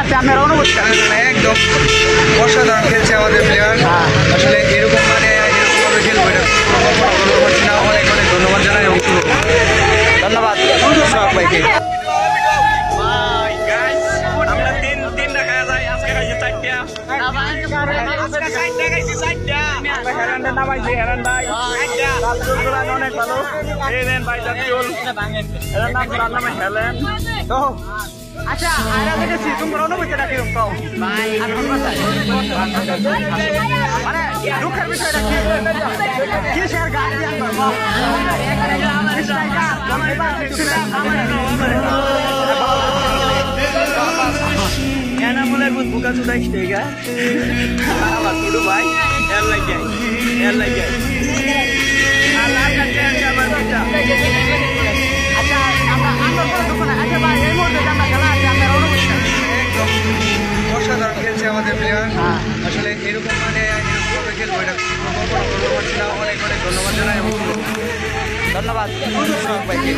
আছে আপনার অনুভূতি একদম অসাধারণ খেলছে আমাদের প্লেয়ার। আসলে এরকম মানে এরকমভাবে খেলবো এটা কল্পনা করতে পারছি না। অনেক অনেক ধন্যবাদ জানাই এবং ধন্যবাদ সোহাগ ভাইকে। অনেক ভালো আচ্ছা আয়রা দেখেছি তোমার অনুভূতিটা কিরকম কও মানে দুঃখের বিষয়টা কি কিসের গার্ডিয়ান এনামলের বুধ বুকা চুদাইস গা আমার ছোট ভাই এর লাগে আচ্ছা আমরা আচ্ছা ভাই এই মুহূর্তে আমরা খেলা আছে আপনার অনুভূতি একদম অসাধারণ খেলছে আমাদের প্লেয়ার। আসলে এরকম মানে এরকমভাবে খেলবো এটা কল্পনা করতে পারছি না। অনেক অনেক ধন্যবাদ জানাই এবং ধন্যবাদ সোহাগ ভাইকে।